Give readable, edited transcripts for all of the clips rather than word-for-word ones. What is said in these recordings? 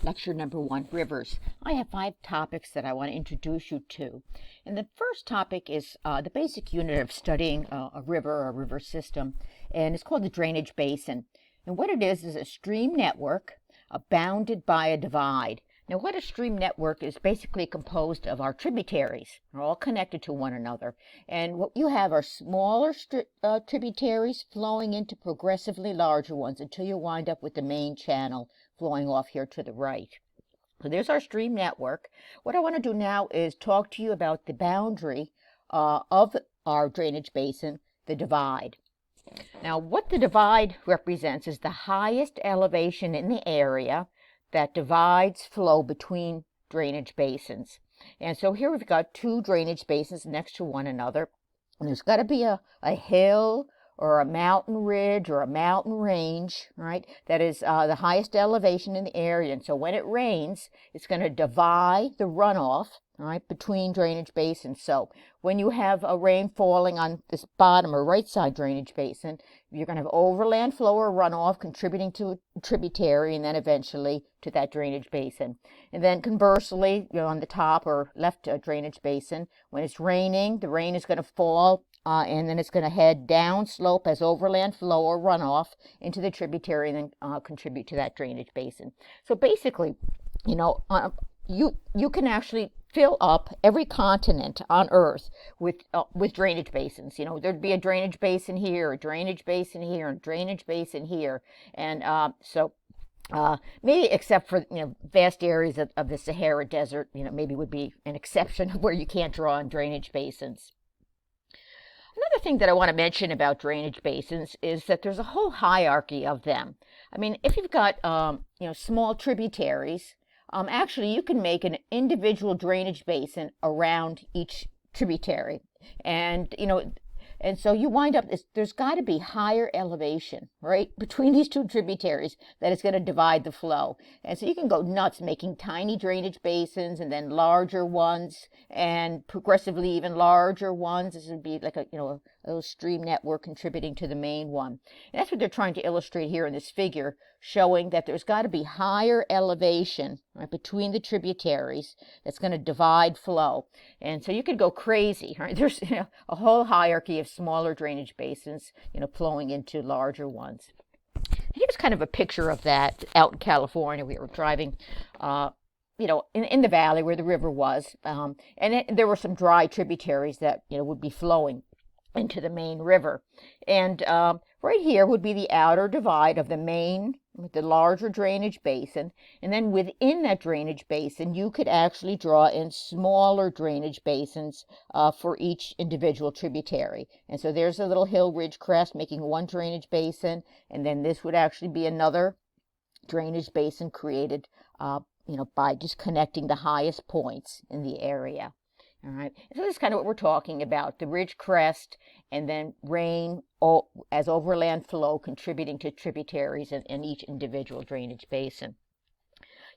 Lecture number 1, Rivers. I have 5 topics that I want to introduce you to. And the first topic is the basic unit of studying a river or a river system, and it's called the drainage basin. And what it is a stream network bounded by a divide. Now, what a stream network is basically composed of our tributaries. They're all connected to one another. And what you have are smaller tributaries flowing into progressively larger ones until you wind up with the main channel flowing off here to the right. So there's our stream network. What I want to do now is talk to you about the boundary of our drainage basin, the divide. Now, what the divide represents is the highest elevation in the area that divides flow between drainage basins. And so here we've got 2 drainage basins next to one another. And there's got to be a hill or a mountain ridge or a mountain range, right, that is the highest elevation in the area. And so when it rains, it's going to divide the runoff, right, between drainage basins. So when you have a rain falling on this bottom or right side drainage basin, you're going to have overland flow or runoff contributing to a tributary and then eventually to that drainage basin. And then conversely, on the top or left drainage basin, when it's raining, the rain is going to fall and then it's going to head down slope as overland flow or runoff into the tributary and then contribute to that drainage basin. So basically, you can actually fill up every continent on Earth with drainage basins. There'd be a drainage basin here, a drainage basin here, and a drainage basin here, and maybe except for vast areas of the Sahara Desert, maybe would be an exception where you can't draw on drainage basins. Another thing that I want to mention about drainage basins is that there's a whole hierarchy of them. I mean, if you've got small tributaries, actually you can make an individual drainage basin around each tributary, and so you wind up, there's got to be higher elevation, right, between these 2 tributaries that is going to divide the flow. And so you can go nuts making tiny drainage basins and then larger ones and progressively even larger ones. This would be like a little stream network contributing to the main one. And that's what they're trying to illustrate here in this figure, showing that there's got to be higher elevation, right, between the tributaries that's going to divide flow. And so you could go crazy, right? There's a whole hierarchy of smaller drainage basins, flowing into larger ones. Here's kind of a picture of that out in California. We were driving, in the valley where the river was, and there were some dry tributaries that, would be flowing into the main river. And right here would be the outer divide of the main, the larger drainage basin. And then within that drainage basin, you could actually draw in smaller drainage basins for each individual tributary. And so there's a little hill ridge crest making one drainage basin. And then this would actually be another drainage basin created, by just connecting the highest points in the area. All right, so this is kind of what we're talking about, the ridge crest and then rain as overland flow contributing to tributaries in each individual drainage basin.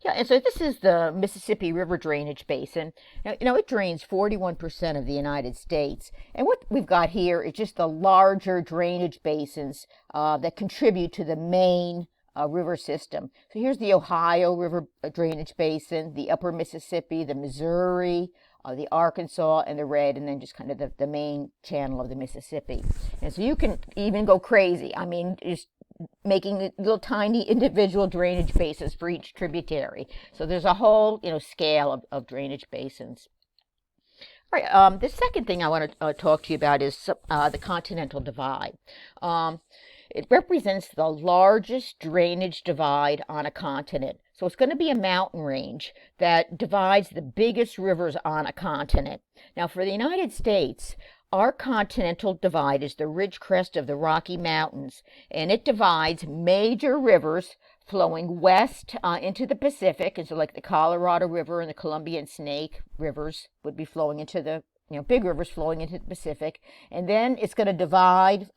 Yeah, and so this is the Mississippi River Drainage Basin. Now, it drains 41% of the United States. And what we've got here is just the larger drainage basins that contribute to the main river system. So here's the Ohio River Drainage Basin, the Upper Mississippi, the Missouri, the Arkansas, and the Red, and then just kind of the main channel of the Mississippi. And so you can even go crazy. I mean, just making little tiny individual drainage basins for each tributary. So there's a whole, scale of drainage basins. All right, the second thing I want to talk to you about is the Continental Divide. It represents the largest drainage divide on a continent. So it's going to be a mountain range that divides the biggest rivers on a continent. Now, for the United States, our continental divide is the ridge crest of the Rocky Mountains, and it divides major rivers flowing west into the Pacific. And so like the Colorado River and the Columbia and Snake rivers would be flowing into the big rivers flowing into the Pacific. And then it's going to divide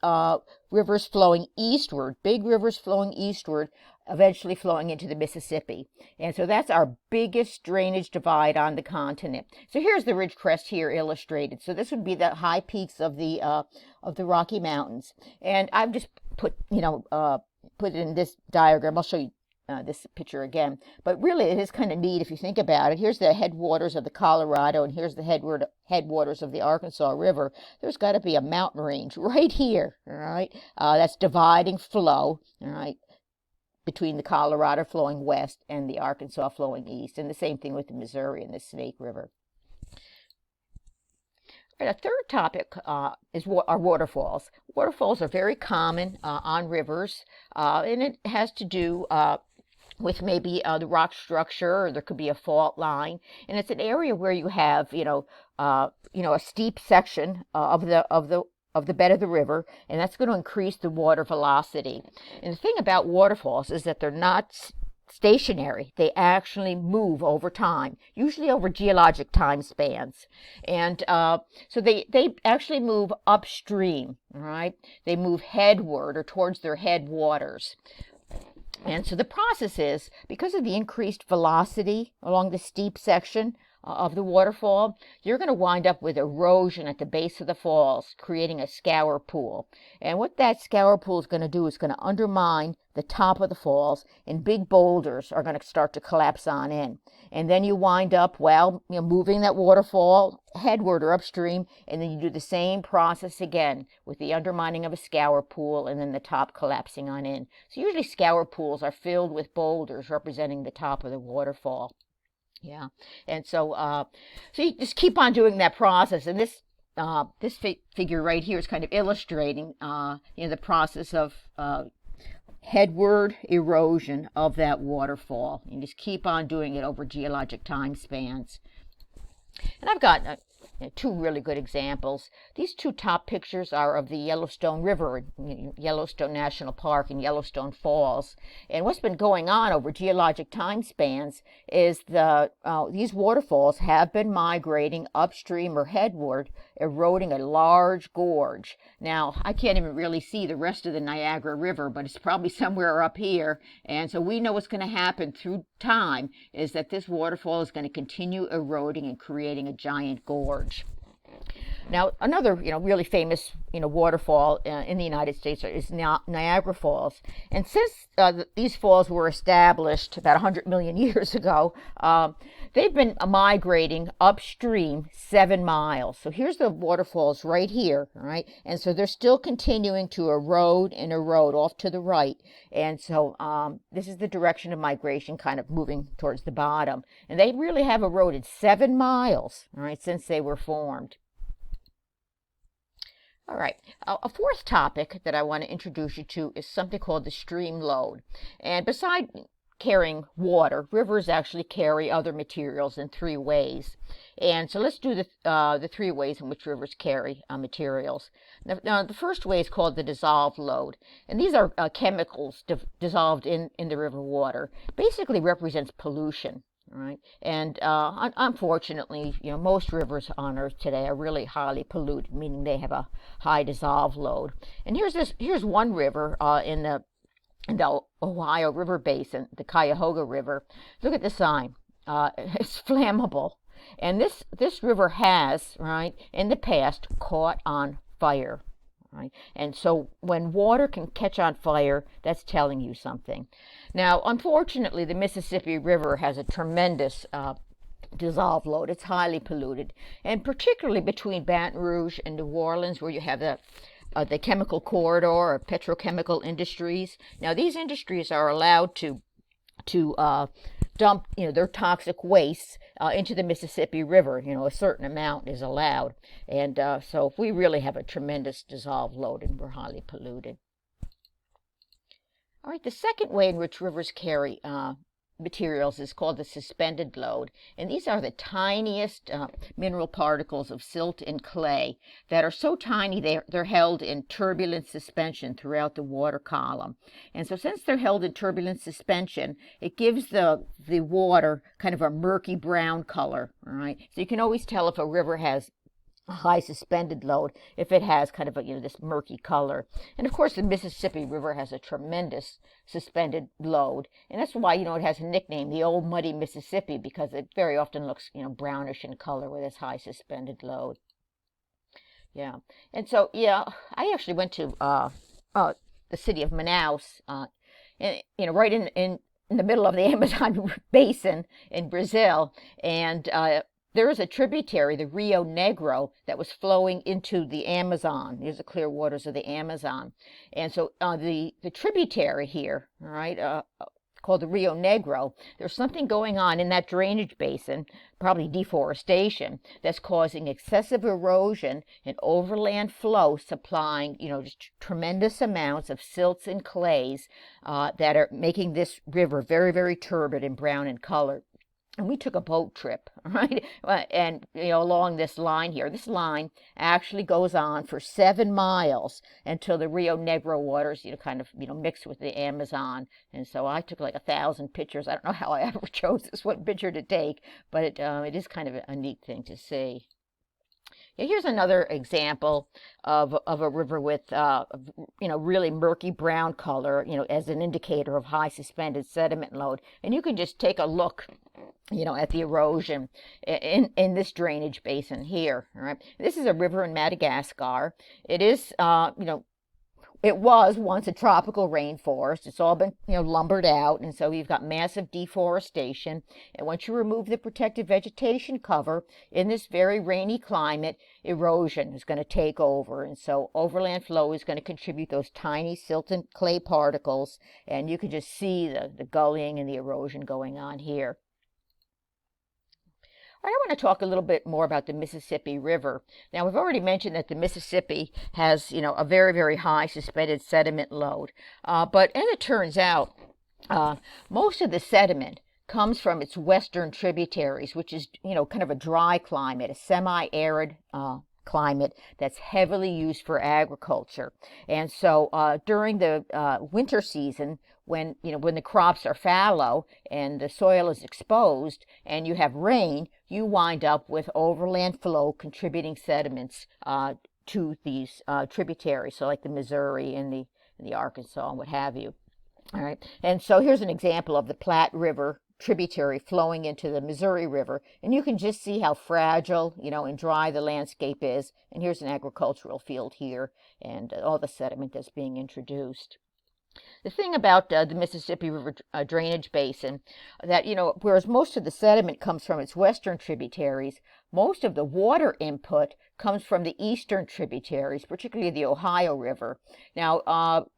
rivers flowing eastward, big rivers flowing eastward, eventually flowing into the Mississippi. And so that's our biggest drainage divide on the continent. So here's the ridge crest here illustrated. So this would be the high peaks of the Rocky Mountains. And I've just put it in this diagram. I'll show you this picture again. But really, it is kind of neat if you think about it. Here's the headwaters of the Colorado, and here's the headwaters of the Arkansas River. There's got to be a mountain range right here, all right? That's dividing flow, all right, between the Colorado flowing west and the Arkansas flowing east. And the same thing with the Missouri and the Snake River. A third topic are waterfalls. Waterfalls are very common on rivers, and it has to do with maybe the rock structure, or there could be a fault line, and it's an area where you have, a steep section of the bed of the river, and that's going to increase the water velocity. And the thing about waterfalls is that they're not stationary. They actually move over time, usually over geologic time spans. And so they actually move upstream, right? They move headward or towards their headwaters. And so the process is, because of the increased velocity along the steep section of the waterfall, you're going to wind up with erosion at the base of the falls, creating a scour pool. And what that scour pool is going to do is going to undermine the top of the falls, and big boulders are going to start to collapse on in. And then you wind up, moving that waterfall headward or upstream, and then you do the same process again with the undermining of a scour pool and then the top collapsing on in. So usually scour pools are filled with boulders representing the top of the waterfall. Yeah, and so you just keep on doing that process, and this figure right here is kind of illustrating the process of headward erosion of that waterfall. You just keep on doing it over geologic time spans. And I've got two really good examples. These two top pictures are of the Yellowstone River, Yellowstone National Park and Yellowstone Falls. And what's been going on over geologic time spans is these waterfalls have been migrating upstream or headward, eroding a large gorge. Now, I can't even really see the rest of the Niagara River, but it's probably somewhere up here. And so we know what's going to happen through time is that this waterfall is going to continue eroding and creating a giant gorge. Now, another, really famous, waterfall in the United States is Niagara Falls. And since these falls were established about 100 million years ago, they've been migrating upstream 7 miles. So here's the waterfalls right here, all right? And so they're still continuing to erode and erode off to the right. And so this is the direction of migration, kind of moving towards the bottom. And they really have eroded 7 miles, all right, since they were formed. All right, a fourth topic that I want to introduce you to is something called the stream load. And beside carrying water, rivers actually carry other materials in 3 ways. And so let's do the 3 ways in which rivers carry materials. Now, the first way is called the dissolved load. And these are chemicals dissolved in the river water. Basically represents pollution. Right, and unfortunately, most rivers on Earth today are really highly polluted, meaning they have a high dissolved load. And here's one river in the Ohio River Basin, the Cuyahoga River. Look at the sign; it's flammable, and this river has, right, in the past caught on fire. Right? And so when water can catch on fire, that's telling you something. Now, unfortunately, the Mississippi River has a tremendous dissolved load. It's highly polluted, and particularly between Baton Rouge and New Orleans, where you have the chemical corridor or petrochemical industries. Now, these industries are allowed to dump their toxic waste into the Mississippi River. A certain amount is allowed, and so we really have a tremendous dissolved load, and we're highly polluted. All right, the second way in which rivers carry materials is called the suspended load, and these are the tiniest mineral particles of silt and clay that are so tiny they're held in turbulent suspension throughout the water column. And so since they're held in turbulent suspension, it gives the water kind of a murky brown color, all right? So you can always tell if a river has a high suspended load if it has kind of this murky color. And of course the Mississippi River has a tremendous suspended load, and that's why it has a nickname, the Old Muddy Mississippi, because it very often looks brownish in color with its high suspended load. Yeah, and so I actually went to the city of Manaus, right in in the middle of the Amazon basin in Brazil, and there is a tributary, the Rio Negro, that was flowing into the Amazon. These are the clear waters of the Amazon. And so the tributary here, all right, called the Rio Negro, there's something going on in that drainage basin, probably deforestation, that's causing excessive erosion and overland flow, supplying, just tremendous amounts of silts and clays that are making this river very, very turbid and brown in color. And we took a boat trip, right? And, along this line here. This line actually goes on for 7 miles until the Rio Negro waters, mix with the Amazon. And so I took like 1,000 pictures. I don't know how I ever chose this one picture to take, but it is kind of a neat thing to see. Here's another example of a river with, really murky brown color, as an indicator of high suspended sediment load. And you can just take a look, at the erosion in this drainage basin here. All right. This is a river in Madagascar. It is, it was once a tropical rainforest. It's all been, lumbered out, and so you've got massive deforestation. And once you remove the protective vegetation cover in this very rainy climate, erosion is going to take over. And so overland flow is going to contribute those tiny silt and clay particles, and you can just see the gullying and the erosion going on here. I want to talk a little bit more about the Mississippi River. Now, we've already mentioned that the Mississippi has, a very, very high suspended sediment load. But as it turns out, most of the sediment comes from its western tributaries, which is, kind of a dry climate, a semi-arid climate that's heavily used for agriculture. And so during the winter season, when the crops are fallow and the soil is exposed and you have rain, you wind up with overland flow contributing sediments to these tributaries, so like the Missouri and the Arkansas and what have you. All right, and so here's an example of the Platte River tributary flowing into the Missouri River, and you can just see how fragile, and dry the landscape is. And here's an agricultural field here, and all the sediment that's being introduced. The thing about the Mississippi River drainage basin, that, whereas most of the sediment comes from its western tributaries, most of the water input comes from the eastern tributaries, particularly the Ohio River. Now,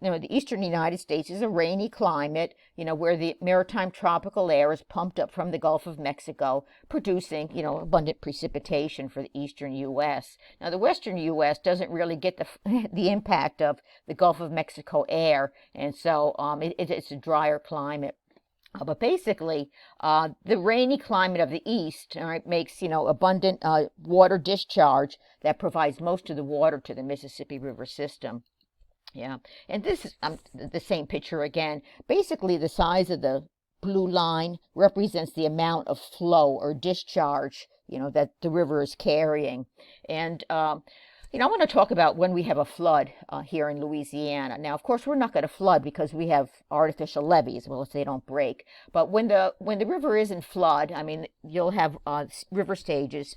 the eastern United States is a rainy climate, where the maritime tropical air is pumped up from the Gulf of Mexico, producing, abundant precipitation for the eastern U.S. Now, the western U.S. doesn't really get the impact of the Gulf of Mexico air, and so it's a drier climate. But basically, the rainy climate of the east, all right, makes, abundant water discharge that provides most of the water to the Mississippi River system. Yeah, and this is the same picture again. Basically, the size of the blue line represents the amount of flow or discharge, that the river is carrying. And I want to talk about when we have a flood here in Louisiana. Now, of course, we're not going to flood because we have artificial levees, well, if they don't break. But when the river is in flood, I mean, you'll have river stages,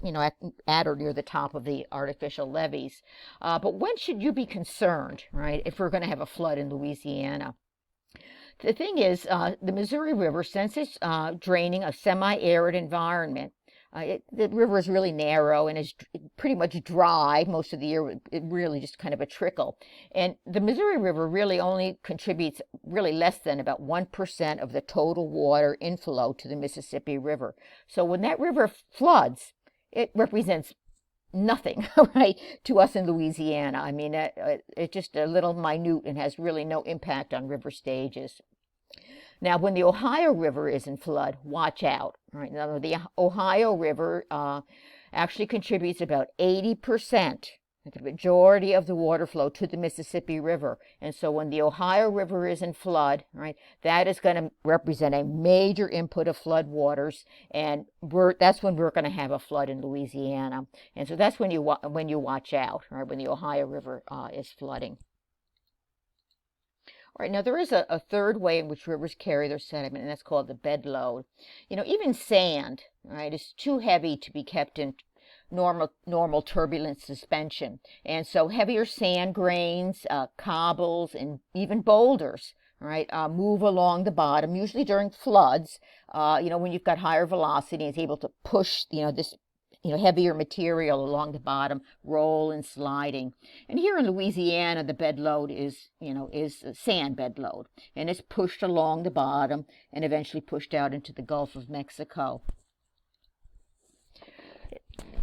at or near the top of the artificial levees. But when should you be concerned, right, if we're going to have a flood in Louisiana? The thing is, the Missouri River, since it's draining a semi-arid environment, the river is really narrow and is pretty much dry most of the year. It really just kind of a trickle. And the Missouri River really only contributes really less than about 1% of the total water inflow to the Mississippi River. So when that river floods, it represents nothing, right, to us in Louisiana. I mean, it's just a little minute and has really no impact on river stages. Now, when the Ohio River is in flood, watch out. Right? Now, the Ohio River actually contributes about 80%, the majority of the water flow to the Mississippi River. And so when the Ohio River is in flood, right, that is going to represent a major input of flood waters, and that's when we're going to have a flood in Louisiana. And so that's when you watch out, right, when the Ohio River is flooding. All right, now there is a third way in which rivers carry their sediment, and that's called the bed load. Even sand, right, is too heavy to be kept in normal turbulent suspension. And so heavier sand grains, cobbles, and even boulders, right, move along the bottom, usually during floods, when you've got higher velocity, it's able to push, this heavier material along the bottom, roll and sliding. And here in Louisiana, the bed load is a sand bed load, and it's pushed along the bottom and eventually pushed out into the Gulf of Mexico.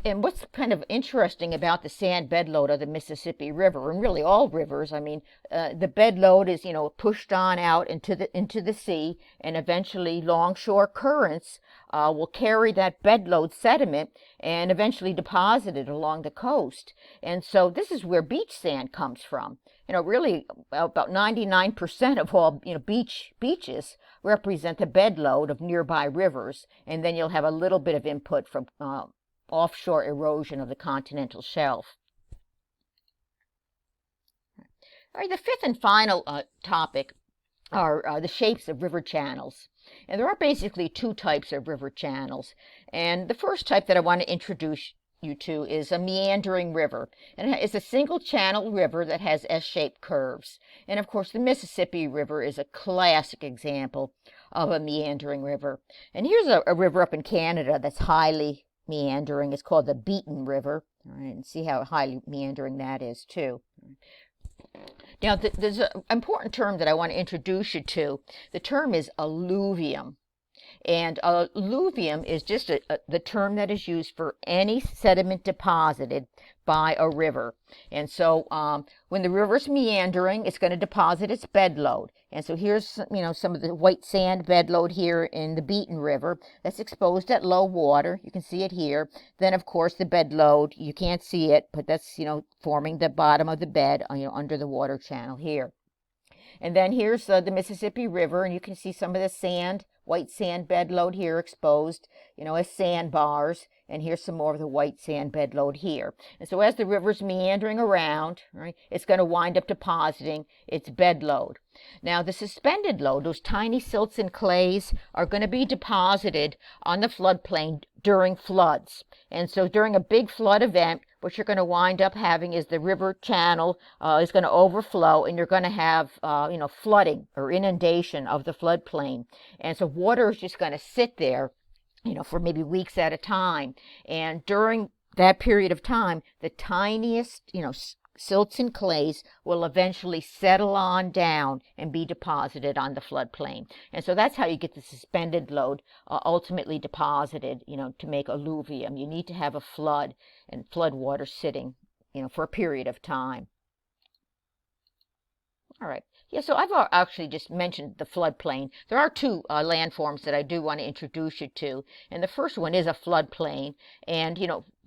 And what's kind of interesting about the sand bed load of the Mississippi River, and really all rivers, I mean, the bed load is, pushed on out into the sea, and eventually longshore currents will carry that bed load sediment and eventually deposit it along the coast. And so this is where beach sand comes from. Really about 99% of all, beaches represent the bed load of nearby rivers, and then you'll have a little bit of input from offshore erosion of the continental shelf. All right, the fifth and final topic are the shapes of river channels. And there are basically two types of river channels. And the first type that I want to introduce you to is a meandering river. And it's a single channel river that has S-shaped curves. And of course, the Mississippi River is a classic example of a meandering river. And here's a river up in Canada that's highly meandering. It's called the Beaton River. All right, and see how highly meandering that is too. Now, there's an important term that I want to introduce you to. The term is alluvium. And alluvium is just the term that is used for any sediment deposited by a river. And so when the river's meandering, it's going to deposit its bed load. And so here's, some of the white sand bed load here in the Beaton River that's exposed at low water. You can see it here. Then, of course, the bed load, you can't see it, but that's, forming the bottom of the bed, under the water channel here. And then here's the Mississippi River, and you can see some of the sand, white sand bed load here exposed, as sandbars. And here's some more of the white sand bed load here. And so as the river's meandering around, right, it's going to wind up depositing its bed load. Now, the suspended load, those tiny silts and clays, are going to be deposited on the floodplain during floods. And so during a big flood event, what you're going to wind up having is the river channel is going to overflow, and you're going to have, flooding or inundation of the floodplain. And so water is just going to sit there, for maybe weeks at a time. And during that period of time, the tiniest, silts and clays will eventually settle on down and be deposited on the floodplain. And so that's how you get the suspended load ultimately deposited, to make alluvium. You need to have a flood and flood water sitting, for a period of time. All right. Yeah, so I've actually just mentioned the floodplain. There are two landforms that I do want to introduce you to. And the first one is a floodplain. And,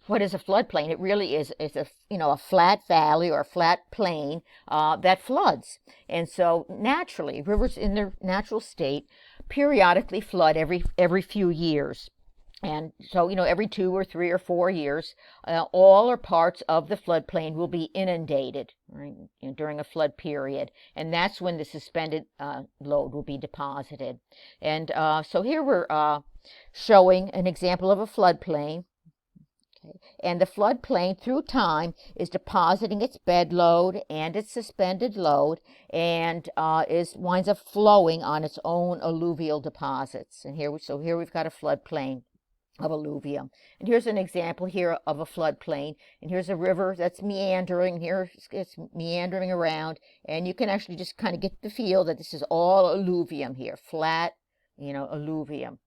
what is a floodplain? It really is a flat valley or a flat plain that floods. And so naturally, rivers in their natural state periodically flood every few years. And so, every 2 or 3 or 4 years, all or parts of the floodplain will be inundated, right, during a flood period. And that's when the suspended load will be deposited. And so here we're showing an example of a floodplain. Okay. And the floodplain, through time, is depositing its bed load and its suspended load, and winds up flowing on its own alluvial deposits. And here we've got a floodplain of alluvium. And here's an example here of a floodplain. And here's a river that's meandering. Here it's meandering around. And you can actually just kind of get the feel that this is all alluvium here, flat, alluvium.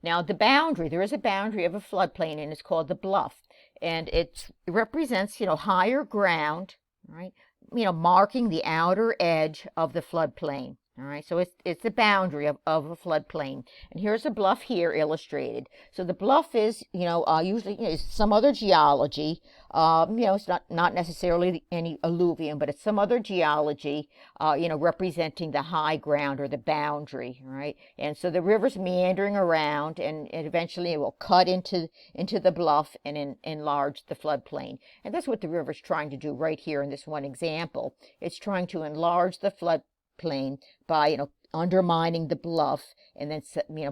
Now, there is a boundary of a floodplain, and it's called the bluff. And it represents, higher ground, right, marking the outer edge of the floodplain. All right, so it's the boundary of a floodplain. And here's a bluff here illustrated. So the bluff is, usually is some other geology. It's not necessarily any alluvium, but it's some other geology, representing the high ground or the boundary, right? And so the river's meandering around, and eventually it will cut into the bluff and enlarge the floodplain. And that's what the river's trying to do right here in this one example. It's trying to enlarge the floodplain by undermining the bluff, and then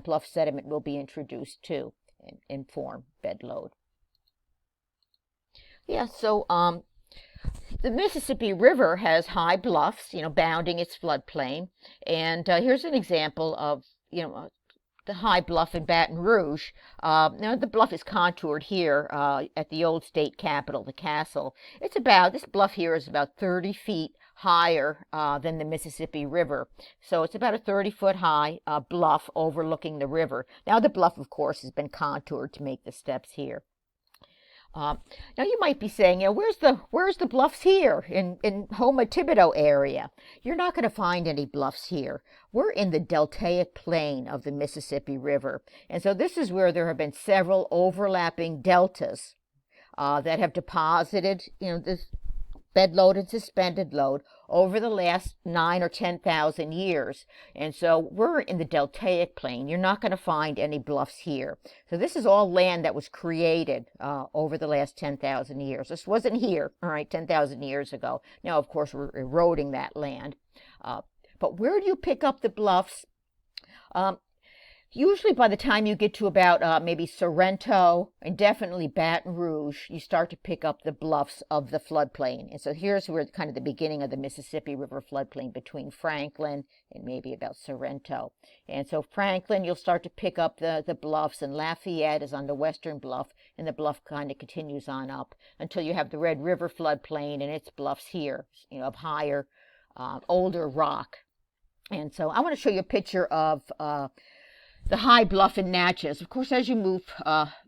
bluff sediment will be introduced too and form bed load. Yeah, so The Mississippi River has high bluffs, bounding its floodplain. And here's an example of, the high bluff in Baton Rouge. Now the bluff is contoured here at the old state capitol, the castle. This bluff here is about 30 feet higher than the Mississippi River. So it's about a 30-foot high bluff overlooking the river. Now the bluff, of course, has been contoured to make the steps here. Now you might be saying, where's the bluffs here in Houma Thibodaux area? You're not going to find any bluffs here. We're in the deltaic plain of the Mississippi River, and so this is where there have been several overlapping deltas that have deposited, this bed load and suspended load over the last 9 or 10,000 years. And so we're in the deltaic plain. You're not going to find any bluffs here. So this is all land that was created over the last 10,000 years. This wasn't here, all right, 10,000 years ago. Now, of course, we're eroding that land. But where do you pick up the bluffs? Usually by the time you get to about maybe Sorrento and definitely Baton Rouge, you start to pick up the bluffs of the floodplain. And so here's where kind of the beginning of the Mississippi River floodplain between Franklin and maybe about Sorrento. And so Franklin, you'll start to pick up the bluffs, and Lafayette is on the western bluff, and the bluff kind of continues on up until you have the Red River floodplain and its bluffs here, of higher, older rock. And so I want to show you a picture of the high bluff in Natchez. Of course, as you move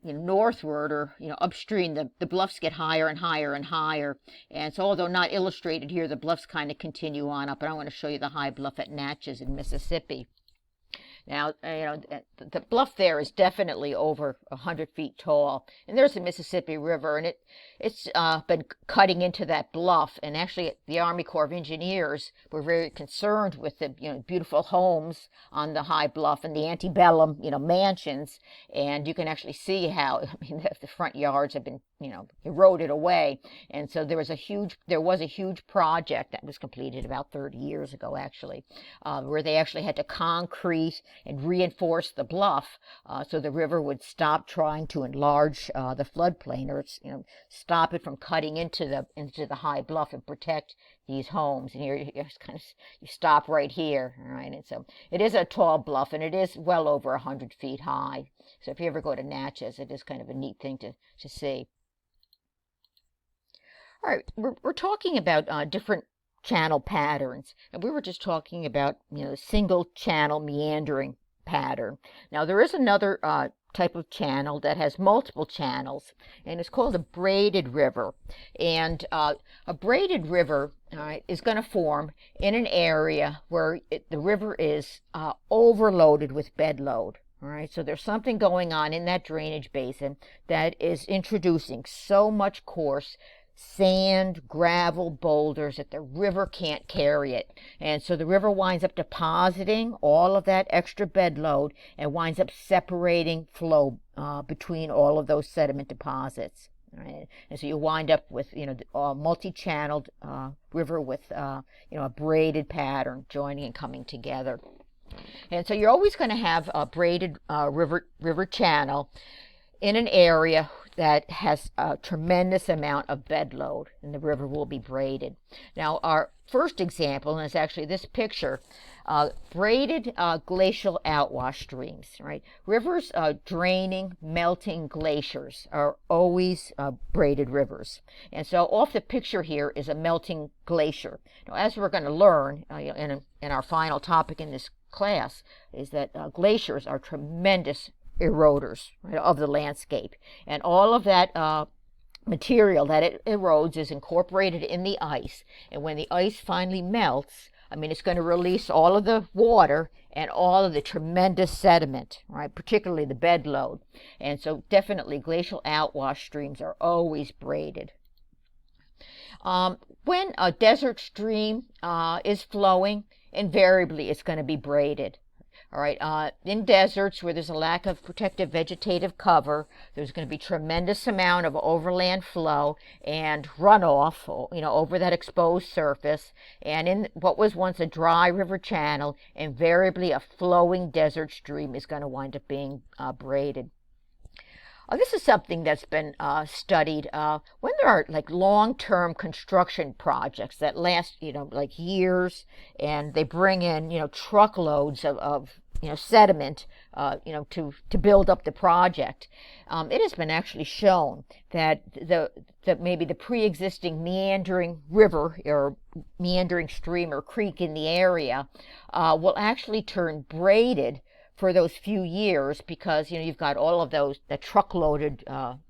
northward or upstream, the bluffs get higher and higher and higher. And so although not illustrated here, the bluffs kind of continue on up. And I want to show you the high bluff at Natchez in Mississippi. Now, the bluff there is definitely over 100 feet tall. And there's the Mississippi River, and it's been cutting into that bluff. And actually, the Army Corps of Engineers were very concerned with the beautiful homes on the high bluff and the antebellum mansions. And you can actually see how the front yards have been eroded away. And so there was a huge project that was completed about 30 years ago, actually, where they actually had to concrete and reinforce the bluff so the river would stop trying to enlarge the floodplain, or stop it from cutting into the high bluff and protect these homes. And you stop right here, all right? And so it is a tall bluff, and it is well over 100 feet high. So if you ever go to Natchez, it is kind of a neat thing to see. All right, we're talking about different channel patterns, and we were just talking about single channel meandering pattern. Now there is another type of channel that has multiple channels, and it's called a braided river. And a braided river is going to form in an area where the river is overloaded with bed load. All right, so there's something going on in that drainage basin that is introducing so much coarse sand, gravel, boulders that the river can't carry it. And so the river winds up depositing all of that extra bed load and winds up separating flow between all of those sediment deposits. Right? And so you wind up with a multi-channeled river with a braided pattern joining and coming together. And so you're always going to have a braided river channel in an area that has a tremendous amount of bed load, and the river will be braided. Now, our first example is actually this picture, braided glacial outwash streams, right? Rivers draining, melting glaciers are always braided rivers. And so off the picture here is a melting glacier. Now, as we're going to learn in our final topic in this class, is that glaciers are tremendous eroders, right, of the landscape, and all of that material that it erodes is incorporated in the ice, and when the ice finally melts, it's going to release all of the water and all of the tremendous sediment, right, particularly the bed load. And so definitely glacial outwash streams are always braided. When a desert stream is flowing, invariably it's going to be braided. All right, in deserts where there's a lack of protective vegetative cover, there's going to be tremendous amount of overland flow and runoff, over that exposed surface. And in what was once a dry river channel, invariably a flowing desert stream is going to wind up being braided. This is something that's been studied when there are like long-term construction projects that last, like years, and they bring in, truckloads of sediment, to build up the project. It has been actually shown that maybe the pre-existing meandering river or meandering stream or creek in the area will actually turn braided for those few years, because you've got all of the truckloaded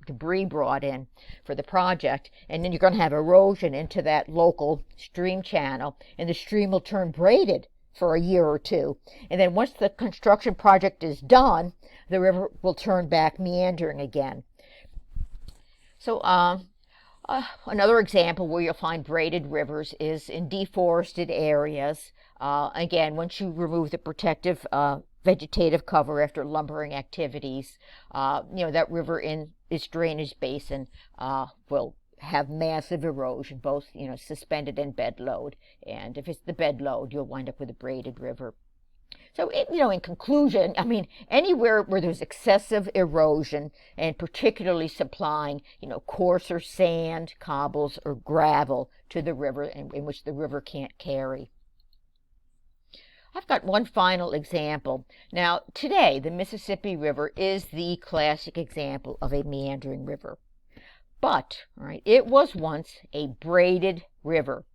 debris brought in for the project, and then you're going to have erosion into that local stream channel, and the stream will turn braided for a year or two, and then once the construction project is done, the river will turn back meandering again. So another example where you'll find braided rivers is in deforested areas. Again, once you remove the protective vegetative cover after lumbering activities, that river in its drainage basin will have massive erosion, both suspended and bed load. And if it's the bed load, you'll wind up with a braided river. So, in conclusion, I mean, anywhere where there's excessive erosion, and particularly supplying, coarser sand, cobbles, or gravel to the river, in which the river can't carry. I've got one final example. Now, today, the Mississippi River is the classic example of a meandering river. But, it was once a braided river.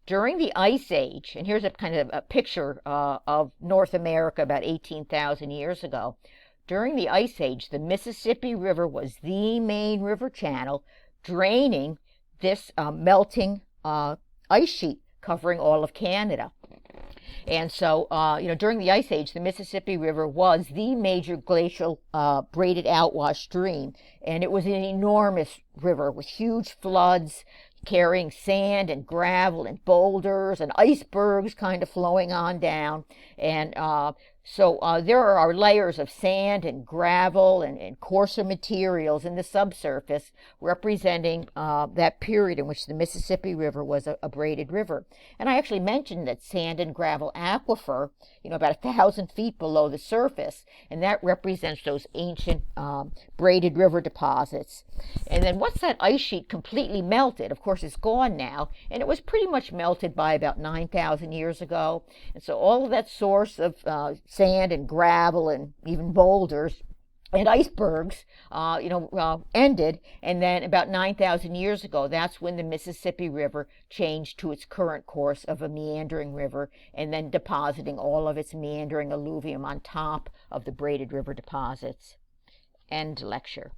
During the Ice Age, and here's a kind of a picture of North America about 18,000 years ago. During the Ice Age, the Mississippi River was the main river channel, draining this melting ice sheet covering all of Canada. And so, during the Ice Age, the Mississippi River was the major glacial braided outwash stream, and it was an enormous river with huge floods, carrying sand and gravel and boulders and icebergs kind of flowing on down. And so there are layers of sand and gravel and coarser materials in the subsurface, representing that period in which the Mississippi River was a braided river. And I actually mentioned that sand and gravel aquifer, about 1,000 feet below the surface, and that represents those ancient braided river deposits. And then once that ice sheet completely melted, of course it's gone now, and it was pretty much melted by about 9,000 years ago. And so all of that source of sand and gravel and even boulders and icebergs, ended. And then about 9,000 years ago, that's when the Mississippi River changed to its current course of a meandering river, and then depositing all of its meandering alluvium on top of the braided river deposits. End lecture.